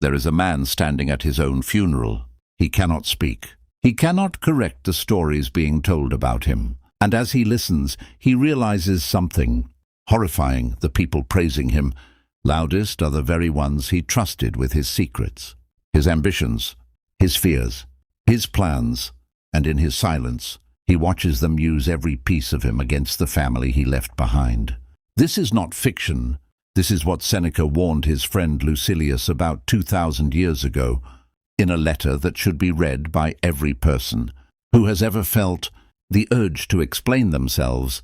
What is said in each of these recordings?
There is a man standing at his own funeral. He cannot speak. He cannot correct the stories being told about him. And as he listens, he realizes something horrifying. The people praising him loudest are the very ones he trusted with his secrets, his ambitions, his fears, his plans, and in his silence, he watches them use every piece of him against the family he left behind. This is not fiction. This is what Seneca warned his friend Lucilius about 2,000 years ago, in a letter that should be read by every person who has ever felt the urge to explain themselves,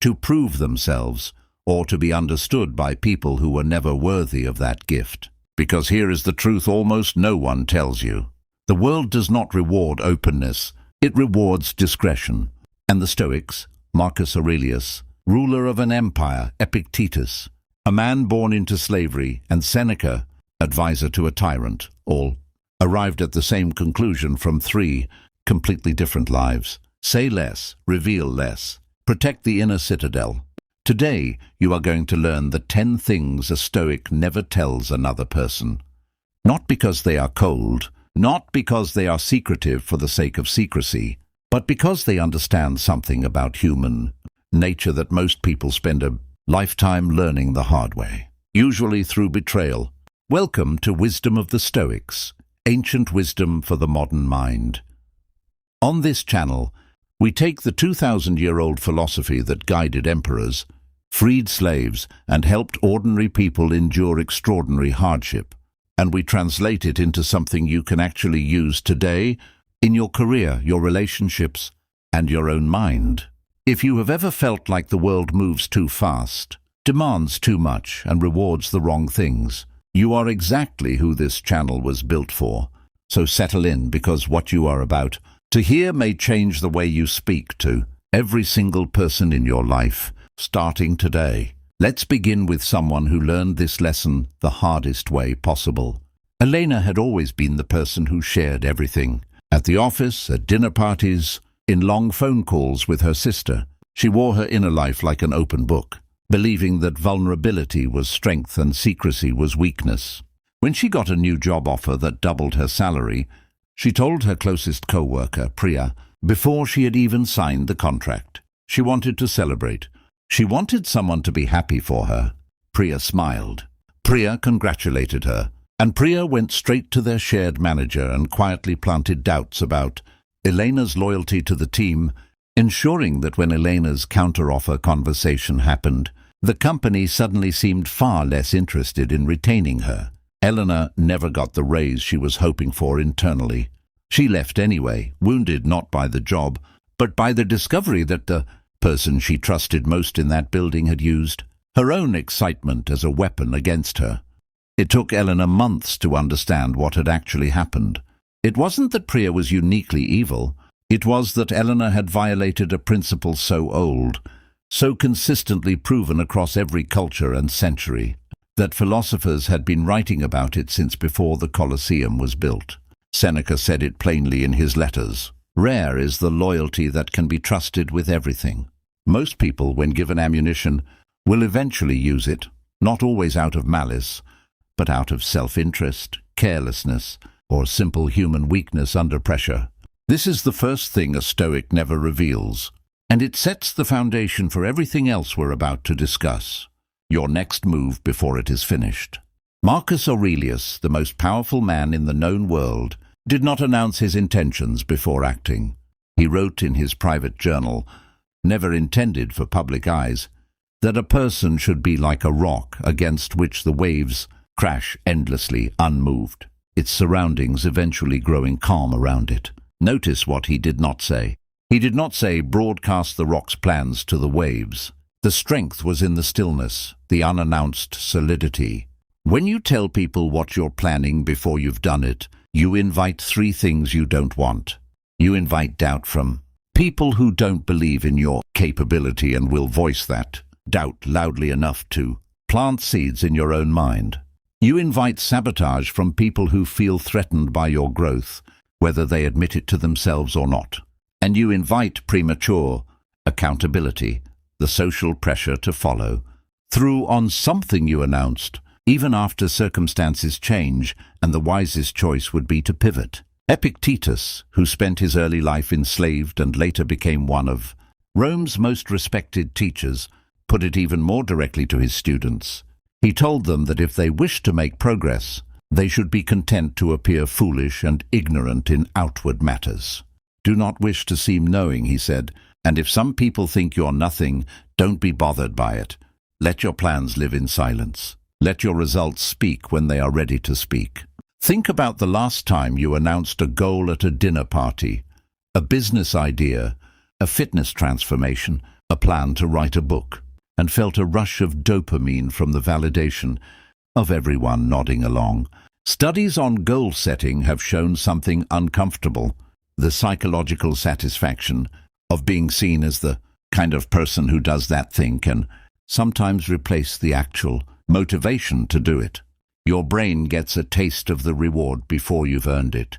to prove themselves, or to be understood by people who were never worthy of that gift. Because here is the truth almost no one tells you. The world does not reward openness, it rewards discretion. And the Stoics, Marcus Aurelius, ruler of an empire, Epictetus, a man born into slavery, and Seneca, advisor to a tyrant, all arrived at the same conclusion from 3 completely different lives. Say less, reveal less, protect the inner citadel. Today, you are going to learn the 10 things a Stoic never tells another person. Not because they are cold, not because they are secretive for the sake of secrecy, but because they understand something about human nature that most people spend a lifetime learning the hard way, usually through betrayal. Welcome to Wisdom of the Stoics, ancient wisdom for the modern mind. On this channel, we take the 2,000-year-old philosophy that guided emperors, freed slaves, and helped ordinary people endure extraordinary hardship, and we translate it into something you can actually use today in your career, your relationships, and your own mind. If you have ever felt like the world moves too fast, demands too much, and rewards the wrong things, you are exactly who this channel was built for. So settle in, because what you are about to hear may change the way you speak to every single person in your life, starting today. Let's begin with someone who learned this lesson the hardest way possible. Elena had always been the person who shared everything. At the office, at dinner parties, in long phone calls with her sister, she wore her inner life like an open book, believing that vulnerability was strength and secrecy was weakness. When she got a new job offer that doubled her salary, she told her closest co-worker, Priya, before she had even signed the contract. She wanted to celebrate. She wanted someone to be happy for her. Priya smiled. Priya congratulated her, and Priya went straight to their shared manager and quietly planted doubts about Elena's loyalty to the team, ensuring that when Elena's counteroffer conversation happened, the company suddenly seemed far less interested in retaining her. Elena never got the raise she was hoping for internally. She left anyway, wounded not by the job, but by the discovery that the person she trusted most in that building had used her own excitement as a weapon against her. It took Elena months to understand what had actually happened. It wasn't that Priya was uniquely evil. It was that Elena had violated a principle so old, so consistently proven across every culture and century, that philosophers had been writing about it since before the Colosseum was built. Seneca said it plainly in his letters. Rare is the loyalty that can be trusted with everything. Most people, when given ammunition, will eventually use it, not always out of malice, but out of self-interest, carelessness, or simple human weakness under pressure. This is the first thing a Stoic never reveals, and it sets the foundation for everything else we're about to discuss. Your next move before it is finished. Marcus Aurelius, the most powerful man in the known world, did not announce his intentions before acting. He wrote in his private journal, never intended for public eyes, that a person should be like a rock against which the waves crash endlessly unmoved, its surroundings eventually growing calm around it. Notice what he did not say. He did not say, broadcast the rock's plans to the waves. The strength was in the stillness, the unannounced solidity. When you tell people what you're planning before you've done it, you invite 3 things you don't want. You invite doubt from people who don't believe in your capability and will voice that doubt loudly enough to plant seeds in your own mind. You invite sabotage from people who feel threatened by your growth, whether they admit it to themselves or not. And you invite premature accountability, the social pressure to follow through on something you announced, even after circumstances change, and the wisest choice would be to pivot. Epictetus, who spent his early life enslaved and later became one of Rome's most respected teachers, put it even more directly to his students. He told them that if they wished to make progress, they should be content to appear foolish and ignorant in outward matters. Do not wish to seem knowing, he said, and if some people think you're nothing, don't be bothered by it. Let your plans live in silence. Let your results speak when they are ready to speak. Think about the last time you announced a goal at a dinner party, a business idea, a fitness transformation, a plan to write a book, and felt a rush of dopamine from the validation of everyone nodding along. Studies on goal setting have shown something uncomfortable: the psychological satisfaction of being seen as the kind of person who does that thing can sometimes replace the actual motivation to do it. Your brain gets a taste of the reward before you've earned it,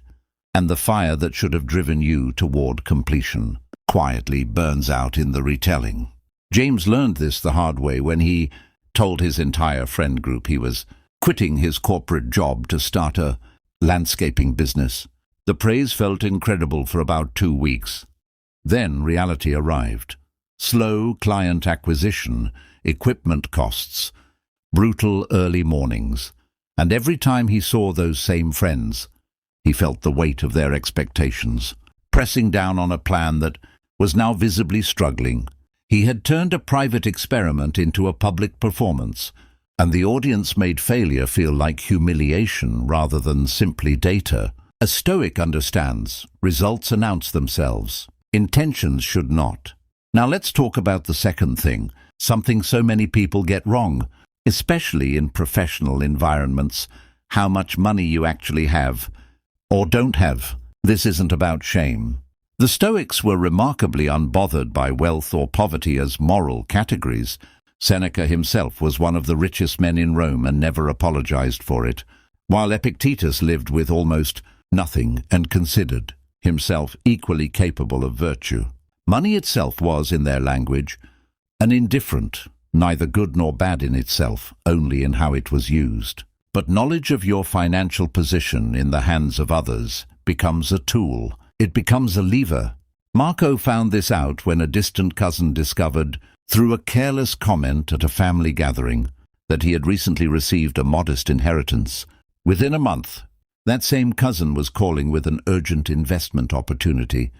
and the fire that should have driven you toward completion quietly burns out in the retelling. James learned this the hard way when he told his entire friend group he was quitting his corporate job to start a landscaping business. The praise felt incredible for about 2 weeks. Then reality arrived. Slow client acquisition, equipment costs, brutal early mornings. And every time he saw those same friends, he felt the weight of their expectations, pressing down on a plan that was now visibly struggling. He had turned a private experiment into a public performance, and the audience made failure feel like humiliation rather than simply data. A Stoic understands results announce themselves. Intentions should not. Now let's talk about the second thing, something so many people get wrong, especially in professional environments: how much money you actually have or don't have. This isn't about shame. The Stoics were remarkably unbothered by wealth or poverty as moral categories. Seneca himself was one of the richest men in Rome and never apologized for it, while Epictetus lived with almost nothing and considered himself equally capable of virtue. Money itself was, in their language, an indifferent, neither good nor bad in itself, only in how it was used. But knowledge of your financial position in the hands of others becomes a tool. It becomes a lever. Marco found this out when a distant cousin discovered, through a careless comment at a family gathering, that he had recently received a modest inheritance. Within a month, that same cousin was calling with an urgent investment opportunity,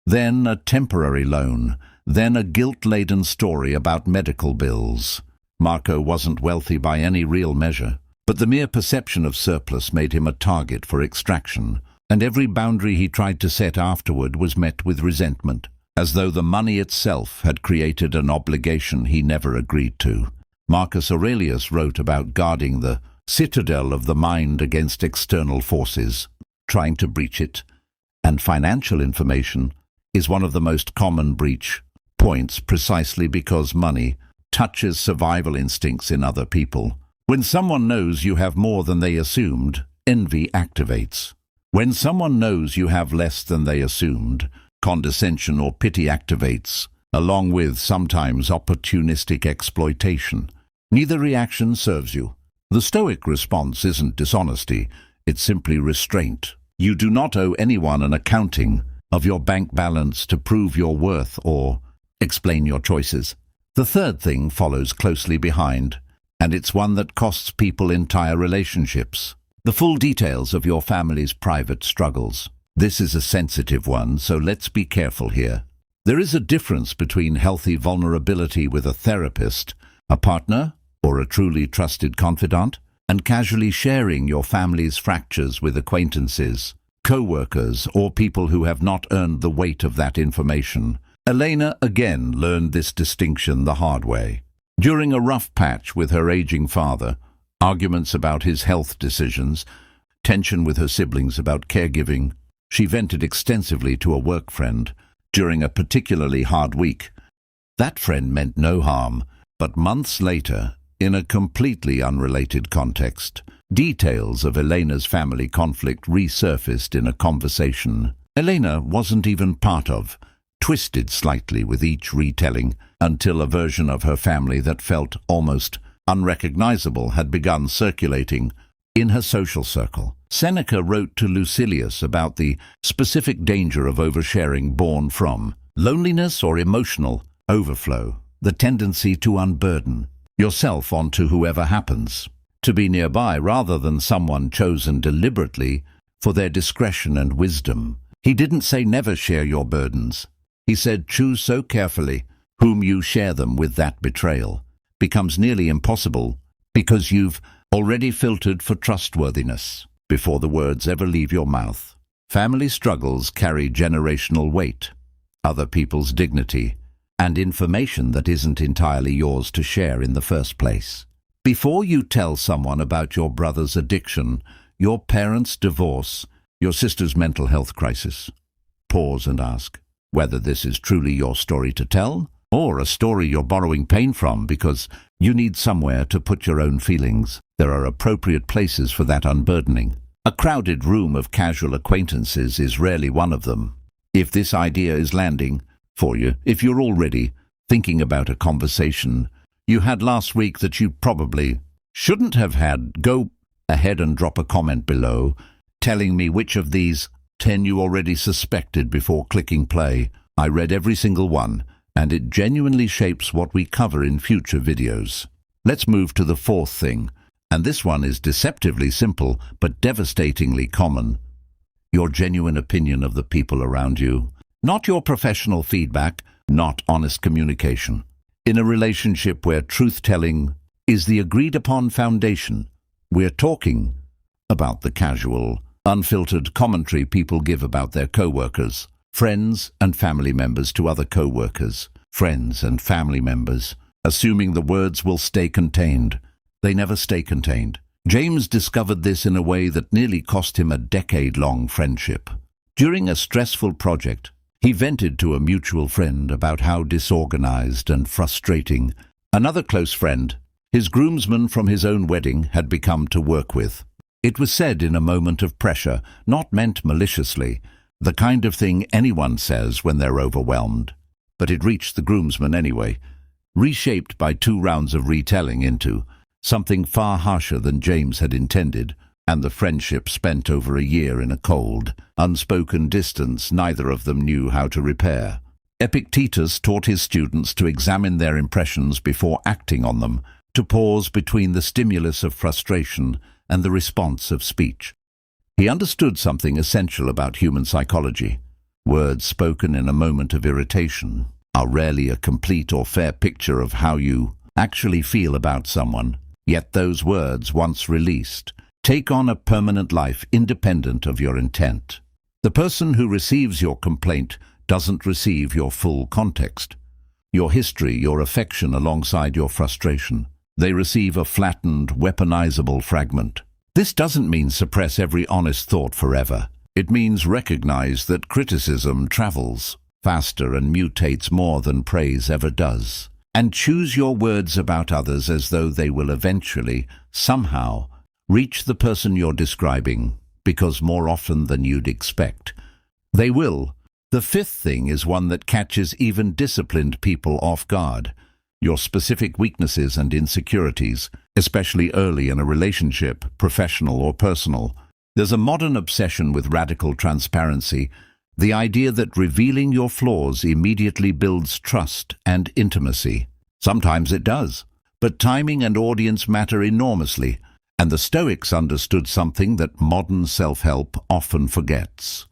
then a temporary loan, then a guilt-laden story about medical bills. Marco wasn't wealthy by any real measure, but the mere perception of surplus made him a target for extraction, and every boundary he tried to set afterward was met with resentment, as though the money itself had created an obligation he never agreed to. Marcus Aurelius wrote about guarding the citadel of the mind against external forces, trying to breach it, and financial information is one of the most common breach points precisely because money touches survival instincts in other people. When someone knows you have more than they assumed, envy activates. When someone knows you have less than they assumed, condescension or pity activates, along with sometimes opportunistic exploitation. Neither reaction serves you. The Stoic response isn't dishonesty, it's simply restraint. You do not owe anyone an accounting of your bank balance to prove your worth or explain your choices. The third thing follows closely behind, and it's one that costs people entire relationships: the full details of your family's private struggles. This is a sensitive one, so let's be careful here. There is a difference between healthy vulnerability with a therapist, a partner, or a truly trusted confidant, and casually sharing your family's fractures with acquaintances, co-workers, or people who have not earned the weight of that information. Elena again learned this distinction the hard way. During a rough patch with her aging father, arguments about his health decisions, tension with her siblings about caregiving, she vented extensively to a work friend during a particularly hard week. That friend meant no harm, but months later, in a completely unrelated context, details of Elena's family conflict resurfaced in a conversation Elena wasn't even part of, twisted slightly with each retelling until a version of her family that felt almost unrecognizable, had begun circulating in her social circle. Seneca wrote to Lucilius about the specific danger of oversharing born from loneliness or emotional overflow, the tendency to unburden yourself onto whoever happens to be nearby rather than someone chosen deliberately for their discretion and wisdom. He didn't say never share your burdens. He said choose so carefully whom you share them with. That betrayal becomes nearly impossible because you've already filtered for trustworthiness before the words ever leave your mouth. Family struggles carry generational weight, other people's dignity, and information that isn't entirely yours to share in the first place. Before you tell someone about your brother's addiction, your parents' divorce, your sister's mental health crisis, pause and ask whether this is truly your story to tell, or a story you're borrowing pain from because you need somewhere to put your own feelings. There are appropriate places for that unburdening. A crowded room of casual acquaintances is rarely one of them. If this idea is landing for you, if you're already thinking about a conversation you had last week that you probably shouldn't have had, go ahead and drop a comment below telling me which of these 10 you already suspected before clicking play. I read every single one, and it genuinely shapes what we cover in future videos. Let's move to the fourth thing, and this one is deceptively simple but devastatingly common. Your genuine opinion of the people around you. Not your professional feedback, not honest communication. In a relationship where truth-telling is the agreed-upon foundation, we're talking about the casual, unfiltered commentary people give about their co-workers, friends and family members to other co-workers, friends and family members, assuming the words will stay contained. They never stay contained. James discovered this in a way that nearly cost him a decade-long friendship. During a stressful project, he vented to a mutual friend about how disorganized and frustrating another close friend, his groomsman from his own wedding, had become to work with. It was said in a moment of pressure, not meant maliciously, the kind of thing anyone says when they're overwhelmed. But it reached the groomsman anyway, reshaped by 2 rounds of retelling into something far harsher than James had intended, and the friendship spent over a year in a cold, unspoken distance neither of them knew how to repair. Epictetus taught his students to examine their impressions before acting on them, to pause between the stimulus of frustration and the response of speech. He understood something essential about human psychology. Words spoken in a moment of irritation are rarely a complete or fair picture of how you actually feel about someone, yet those words, once released, take on a permanent life independent of your intent. The person who receives your complaint doesn't receive your full context, your history, your affection alongside your frustration. They receive a flattened, weaponizable fragment. This doesn't mean suppress every honest thought forever. It means recognize that criticism travels faster and mutates more than praise ever does. And choose your words about others as though they will eventually, somehow, reach the person you're describing, because more often than you'd expect, they will. The fifth thing is one that catches even disciplined people off guard. Your specific weaknesses and insecurities, especially early in a relationship, professional or personal. There's a modern obsession with radical transparency, the idea that revealing your flaws immediately builds trust and intimacy. Sometimes it does, but timing and audience matter enormously, and the Stoics understood something that modern self-help often forgets.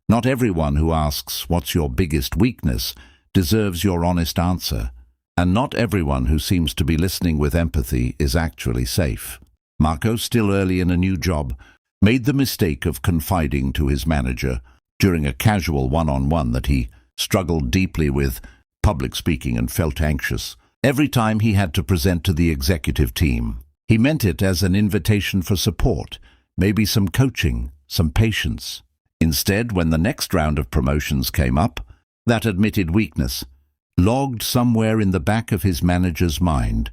Not everyone who asks, "What's your biggest weakness?" deserves your honest answer, and not everyone who seems to be listening with empathy is actually safe. Marco, still early in a new job, made the mistake of confiding to his manager during a casual one-on-one that he struggled deeply with public speaking and felt anxious every time he had to present to the executive team. He meant it as an invitation for support, maybe some coaching, some patience. Instead, when the next round of promotions came up, that admitted weakness, logged somewhere in the back of his manager's mind,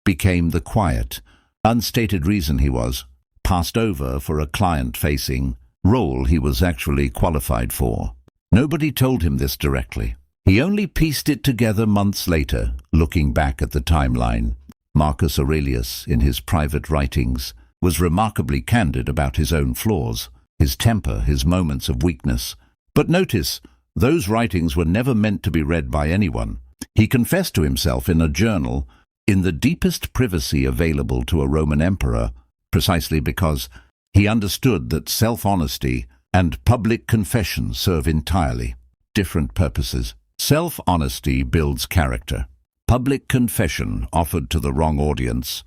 became the quiet, unstated reason he was passed over for a client-facing role he was actually qualified for. Nobody told him this directly. He only pieced it together months later, looking back at the timeline. Marcus Aurelius, in his private writings, was remarkably candid about his own flaws, his temper, his moments of weakness. But notice, those writings were never meant to be read by anyone. He confessed to himself in a journal, in the deepest privacy available to a Roman emperor, precisely because he understood that self-honesty and public confession serve entirely different purposes. Self-honesty builds character. Public confession, offered to the wrong audience,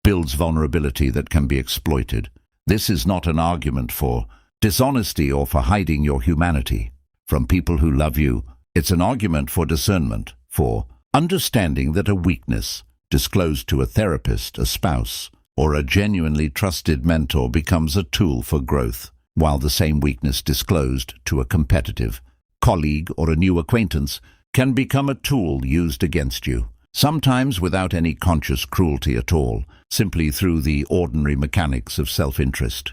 builds vulnerability that can be exploited. This is not an argument for dishonesty or for hiding your humanity from people who love you. It's an argument for discernment, for understanding that a weakness disclosed to a therapist, a spouse, or a genuinely trusted mentor becomes a tool for growth, while the same weakness disclosed to a competitive colleague or a new acquaintance can become a tool used against you, sometimes without any conscious cruelty at all, simply through the ordinary mechanics of self-interest.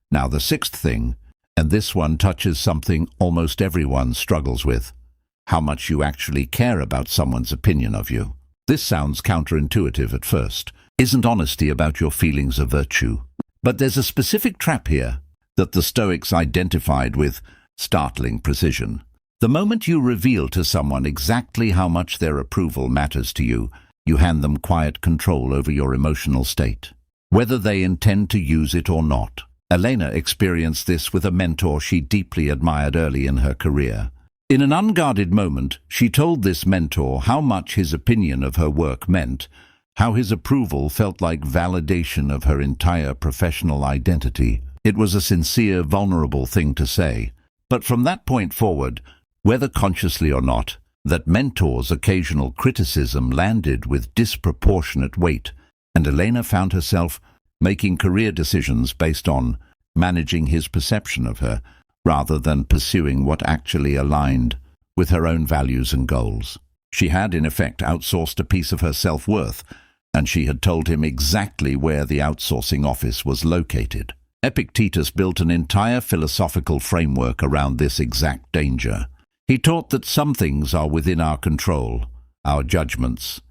Now the sixth thing, and this one touches something almost everyone struggles with, how much you actually care about someone's opinion of you. This sounds counterintuitive at first. Isn't honesty about your feelings a virtue? But there's a specific trap here that the Stoics identified with startling precision. The moment you reveal to someone exactly how much their approval matters to you, you hand them quiet control over your emotional state, whether they intend to use it or not. Elena experienced this with a mentor she deeply admired early in her career. In an unguarded moment, she told this mentor how much his opinion of her work meant, how his approval felt like validation of her entire professional identity. It was a sincere, vulnerable thing to say. But from that point forward, whether consciously or not, that mentor's occasional criticism landed with disproportionate weight, and Elena found herself making career decisions based on managing his perception of her, rather than pursuing what actually aligned with her own values and goals. She had, in effect, outsourced a piece of her self-worth, and she had told him exactly where the outsourcing office was located. Epictetus built an entire philosophical framework around this exact danger. He taught that some things are within our control, our judgments,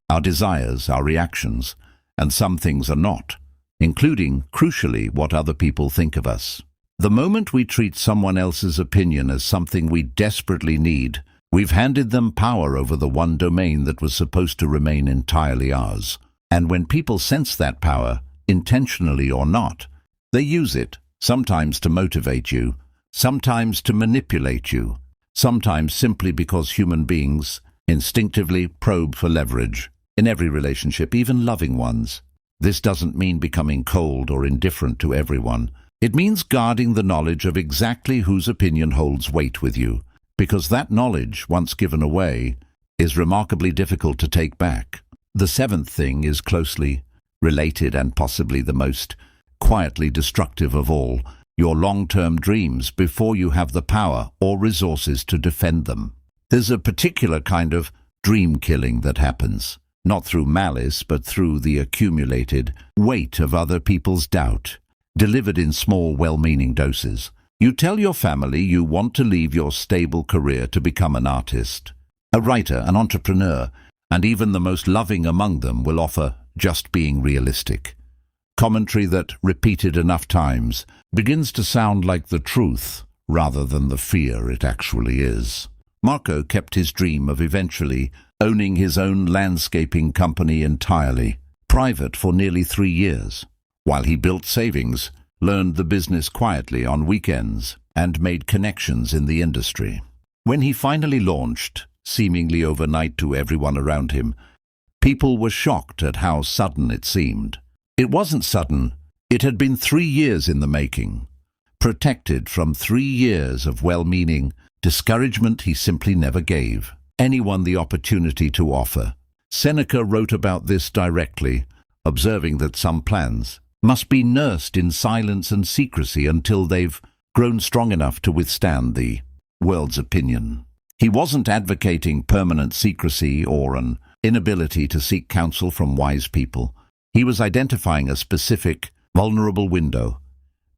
our desires, our reactions, and some things are not, including, crucially, what other people think of us. The moment we treat someone else's opinion as something we desperately need, we've handed them power over the one domain that was supposed to remain entirely ours. And when people sense that power, intentionally or not, they use it, sometimes to motivate you, sometimes to manipulate you, sometimes simply because human beings instinctively probe for leverage in every relationship, even loving ones. This doesn't mean becoming cold or indifferent to everyone. It means guarding the knowledge of exactly whose opinion holds weight with you, because that knowledge, once given away, is remarkably difficult to take back. The seventh thing is closely related and possibly the most quietly destructive of all: your long-term dreams before you have the power or resources to defend them. There's a particular kind of dream killing that happens, not through malice but through the accumulated weight of other people's doubt, delivered in small, well-meaning doses. You tell your family you want to leave your stable career to become an artist, a writer, an entrepreneur, and even the most loving among them will offer just being realistic. Commentary that, repeated enough times, begins to sound like the truth rather than the fear it actually is. Marco kept his dream of eventually owning his own landscaping company entirely private for nearly 3 years, while he built savings, learned the business quietly on weekends, and made connections in the industry. When he finally launched, seemingly overnight to everyone around him, people were shocked at how sudden it seemed. It wasn't sudden. It had been 3 years in the making, protected from 3 years of well-meaning discouragement he simply never gave anyone the opportunity to offer. Seneca wrote about this directly, observing that some plans must be nursed in silence and secrecy until they've grown strong enough to withstand the world's opinion. He wasn't advocating permanent secrecy or an inability to seek counsel from wise people. He was identifying a specific, vulnerable window,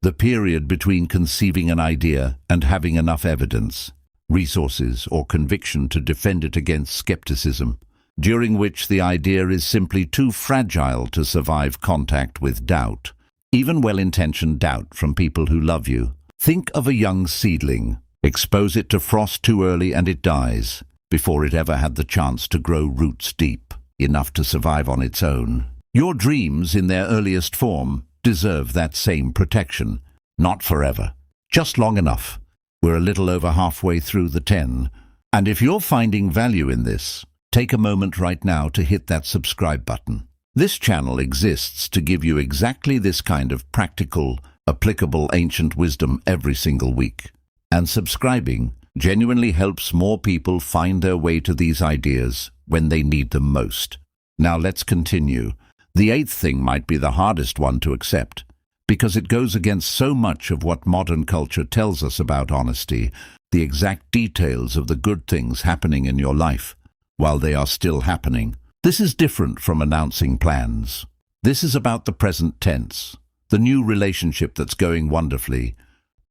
the period between conceiving an idea and having enough evidence, resources, or conviction to defend it against skepticism. during which the idea is simply too fragile to survive contact with doubt, even well-intentioned doubt from people who love you. Think of a young seedling. Expose it to frost too early and it dies, before it ever had the chance to grow roots deep enough to survive on its own. Your dreams, in their earliest form, deserve that same protection. Not forever, just long enough. We're a little over halfway through the 10, and if you're finding value in this, take a moment right now to hit that subscribe button. This channel exists to give you exactly this kind of practical, applicable ancient wisdom every single week. And subscribing genuinely helps more people find their way to these ideas when they need them most. Now let's continue. The 8th thing might be the hardest one to accept, because it goes against so much of what modern culture tells us about honesty, the exact details of the good things happening in your life while they are still happening. This is different from announcing plans. This is about the present tense, the new relationship that's going wonderfully,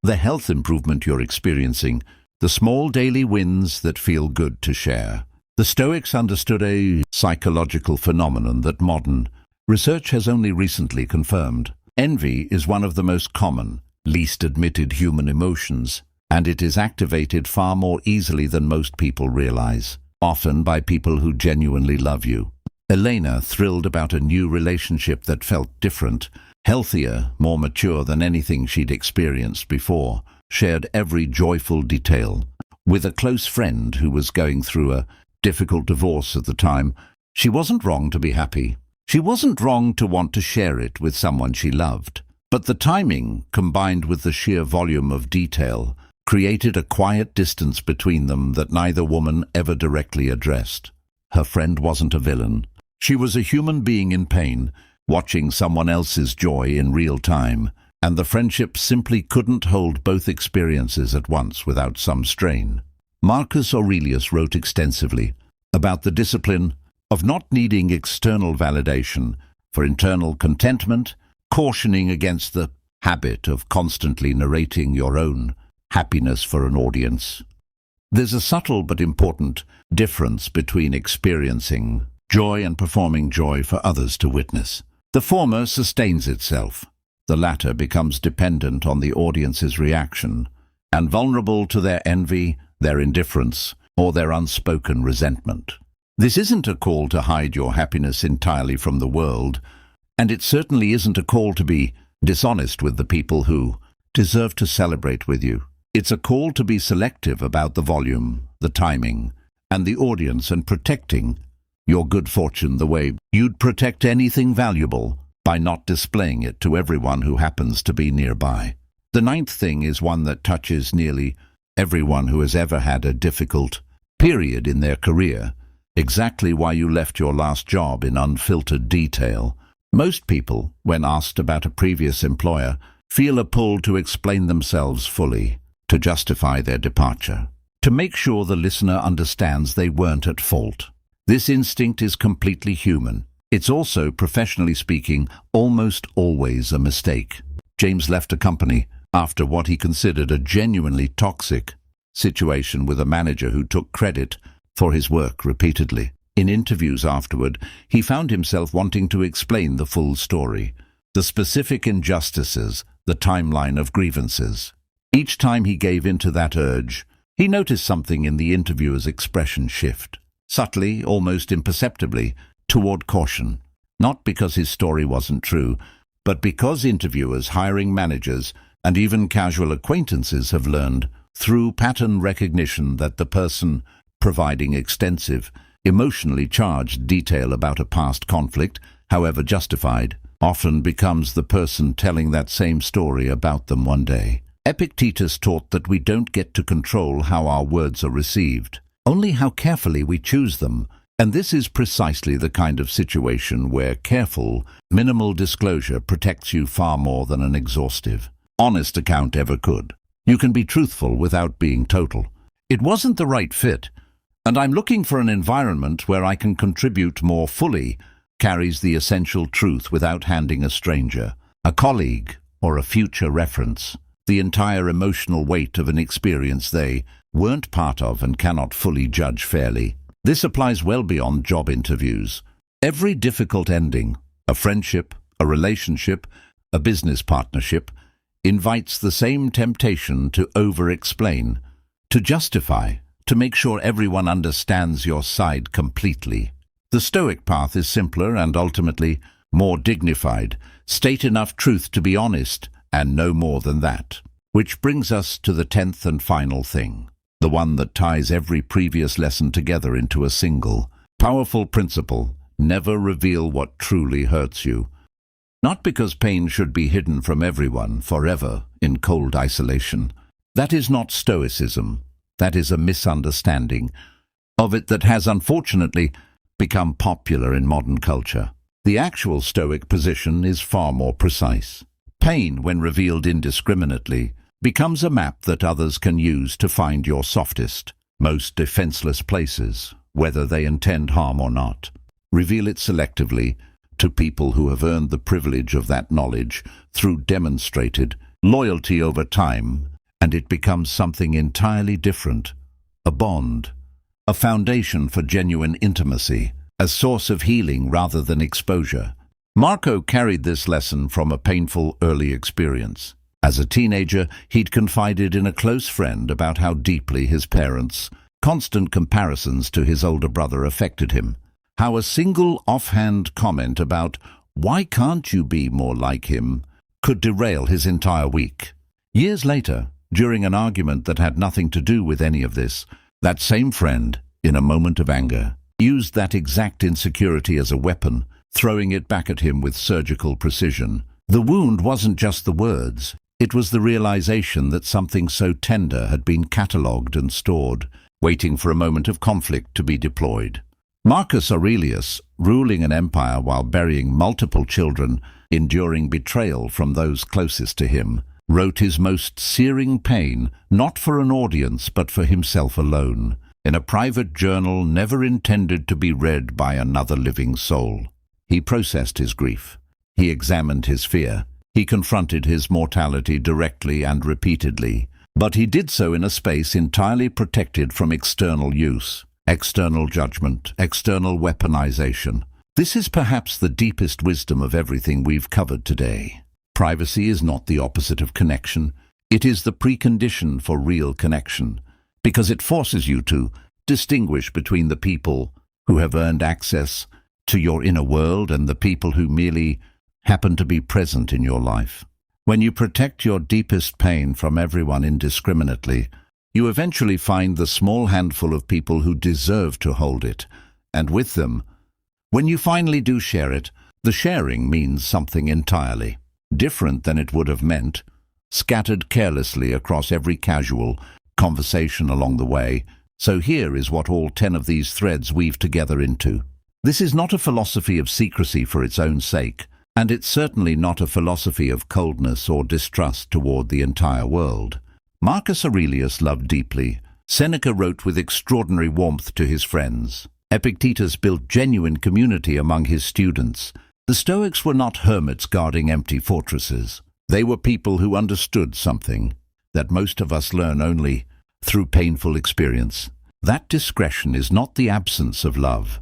the health improvement you're experiencing, the small daily wins that feel good to share. The Stoics understood a psychological phenomenon that modern research has only recently confirmed. Envy is one of the most common, least admitted human emotions, and it is activated far more easily than most people realize, often by people who genuinely love you. Elena, thrilled about a new relationship that felt different, healthier, more mature than anything she'd experienced before, shared every joyful detail. With a close friend who was going through a difficult divorce at the time, she wasn't wrong to be happy. She wasn't wrong to want to share it with someone she loved. But the timing, combined with the sheer volume of detail, created a quiet distance between them that neither woman ever directly addressed. Her friend wasn't a villain. She was a human being in pain, watching someone else's joy in real time, and the friendship simply couldn't hold both experiences at once without some strain. Marcus Aurelius wrote extensively about the discipline of not needing external validation for internal contentment, cautioning against the habit of constantly narrating your own happiness for an audience. There's a subtle but important difference between experiencing joy and performing joy for others to witness. The former sustains itself. The latter becomes dependent on the audience's reaction and vulnerable to their envy, their indifference, or their unspoken resentment. This isn't a call to hide your happiness entirely from the world, and it certainly isn't a call to be dishonest with the people who deserve to celebrate with you. It's a call to be selective about the volume, the timing, and the audience, and protecting your good fortune the way you'd protect anything valuable by not displaying it to everyone who happens to be nearby. The 9th thing is one that touches nearly everyone who has ever had a difficult period in their career. Exactly why you left your last job in unfiltered detail. Most people, when asked about a previous employer, feel a pull to explain themselves fully, to justify their departure, to make sure the listener understands they weren't at fault. This instinct is completely human. It's also, professionally speaking, almost always a mistake. James left a company after what he considered a genuinely toxic situation with a manager who took credit for his work repeatedly. In interviews afterward, he found himself wanting to explain the full story, the specific injustices, the timeline of grievances. Each time he gave in to that urge, he noticed something in the interviewer's expression shift, subtly, almost imperceptibly, toward caution. Not because his story wasn't true, but because interviewers, hiring managers, and even casual acquaintances have learned, through pattern recognition, that the person providing extensive, emotionally charged detail about a past conflict, however justified, often becomes the person telling that same story about them one day. Epictetus taught that we don't get to control how our words are received, only how carefully we choose them, and this is precisely the kind of situation where careful, minimal disclosure protects you far more than an exhaustive, honest account ever could. You can be truthful without being total. It wasn't the right fit, and I'm looking for an environment where I can contribute more fully, carries the essential truth without handing a stranger, a colleague, or a future reference the entire emotional weight of an experience they weren't part of and cannot fully judge fairly. This applies well beyond job interviews. Every difficult ending, a friendship, a relationship, a business partnership, invites the same temptation to over-explain, to justify, to make sure everyone understands your side completely. The Stoic path is simpler and ultimately more dignified. State enough truth to be honest, and no more than that. Which brings us to the 10th and final thing, the one that ties every previous lesson together into a single, powerful principle: never reveal what truly hurts you. Not because pain should be hidden from everyone forever in cold isolation. That is not Stoicism. That is a misunderstanding of it that has unfortunately become popular in modern culture. The actual Stoic position is far more precise. Pain, when revealed indiscriminately, becomes a map that others can use to find your softest, most defenseless places, whether they intend harm or not. Reveal it selectively to people who have earned the privilege of that knowledge through demonstrated loyalty over time, and it becomes something entirely different, a bond, a foundation for genuine intimacy, a source of healing rather than exposure. Marco carried this lesson from a painful early experience. As a teenager, he'd confided in a close friend about how deeply his parents' constant comparisons to his older brother affected him. How a single offhand comment about "why can't you be more like him" could derail his entire week. Years later, during an argument that had nothing to do with any of this, that same friend, in a moment of anger, used that exact insecurity as a weapon, throwing it back at him with surgical precision. The wound wasn't just the words, it was the realization that something so tender had been catalogued and stored, waiting for a moment of conflict to be deployed. Marcus Aurelius, ruling an empire while burying multiple children, enduring betrayal from those closest to him, wrote his most searing pain not for an audience but for himself alone, in a private journal never intended to be read by another living soul. He processed his grief. He examined his fear. He confronted his mortality directly and repeatedly, but he did so in a space entirely protected from external use, external judgment, external weaponization. This is perhaps the deepest wisdom of everything we've covered today. Privacy is not the opposite of connection. It is the precondition for real connection, because it forces you to distinguish between the people who have earned access to your inner world and the people who merely happen to be present in your life. When you protect your deepest pain from everyone indiscriminately, you eventually find the small handful of people who deserve to hold it, and with them, when you finally do share it, the sharing means something entirely different than it would have meant, scattered carelessly across every casual conversation along the way. So here is what all 10 of these threads weave together into. This is not a philosophy of secrecy for its own sake, and it's certainly not a philosophy of coldness or distrust toward the entire world. Marcus Aurelius loved deeply. Seneca wrote with extraordinary warmth to his friends. Epictetus built genuine community among his students. The Stoics were not hermits guarding empty fortresses. They were people who understood something that most of us learn only through painful experience. That discretion is not the absence of love,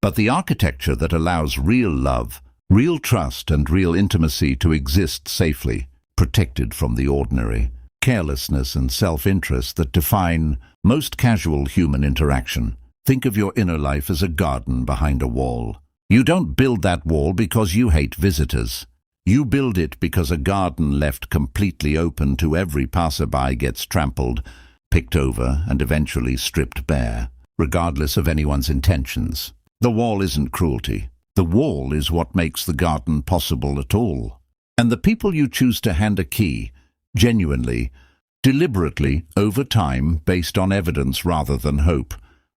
but the architecture that allows real love, real trust, and real intimacy to exist safely, protected from the ordinary carelessness and self-interest that define most casual human interaction. Think of your inner life as a garden behind a wall. You don't build that wall because you hate visitors. You build it because a garden left completely open to every passerby gets trampled, picked over, and eventually stripped bare, regardless of anyone's intentions. The wall isn't cruelty. The wall is what makes the garden possible at all. And the people you choose to hand a key, genuinely, deliberately, over time, based on evidence rather than hope,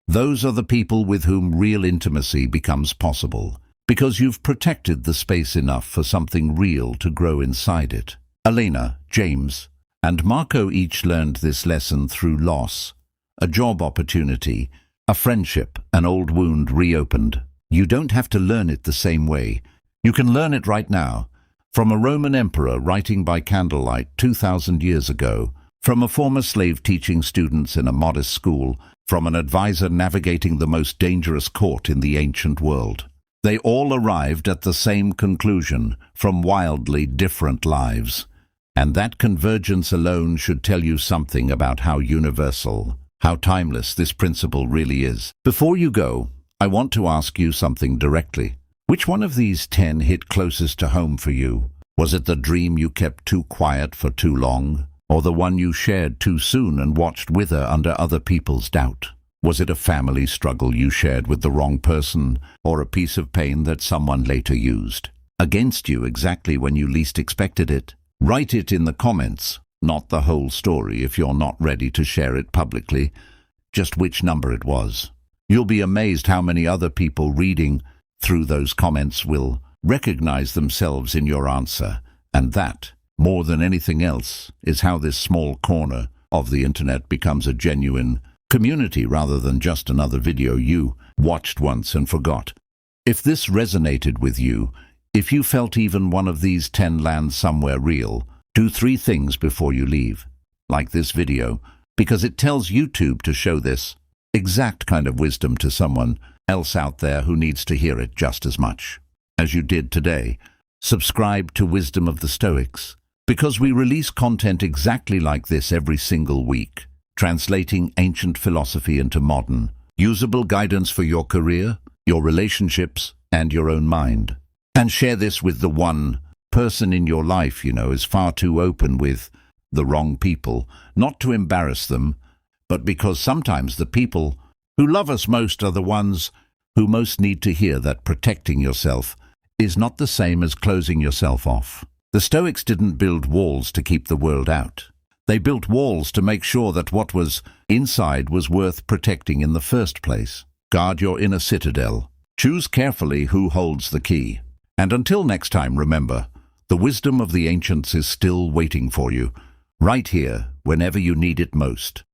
those are the people with whom real intimacy becomes possible, because you've protected the space enough for something real to grow inside it. Elena, James, and Marco each learned this lesson through loss, a job opportunity, a friendship, an old wound reopened. You don't have to learn it the same way. You can learn it right now, from a Roman emperor writing by candlelight 2,000 years ago, From a former slave teaching students in a modest school, from an advisor navigating the most dangerous court in the ancient world. They all arrived at the same conclusion from wildly different lives. And that convergence alone should tell you something about how universal, how timeless this principle really is. Before you go, I want to ask you something directly. Which one of these 10 hit closest to home for you? Was it the dream you kept too quiet for too long? Or the one you shared too soon and watched wither under other people's doubt? Was it a family struggle you shared with the wrong person, or a piece of pain that someone later used against you exactly when you least expected it? Write it in the comments, not the whole story if you're not ready to share it publicly, just which number it was. You'll be amazed how many other people reading through those comments will recognize themselves in your answer, and that, more than anything else, is how this small corner of the internet becomes a genuine community rather than just another video you watched once and forgot. If this resonated with you, if you felt even one of these 10 land somewhere real, do 3 things before you leave. Like this video, because it tells YouTube to show this exact kind of wisdom to someone else out there who needs to hear it just as much as you did today. Subscribe to Wisdom of the Stoics, because we release content exactly like this every single week, translating ancient philosophy into modern, usable guidance for your career, your relationships, and your own mind. And share this with the one person in your life is far too open with the wrong people, not to embarrass them, but because sometimes the people who love us most are the ones who most need to hear that protecting yourself is not the same as closing yourself off. The Stoics didn't build walls to keep the world out. They built walls to make sure that what was inside was worth protecting in the first place. Guard your inner citadel. Choose carefully who holds the key. And until next time, remember, the wisdom of the ancients is still waiting for you, right here, whenever you need it most.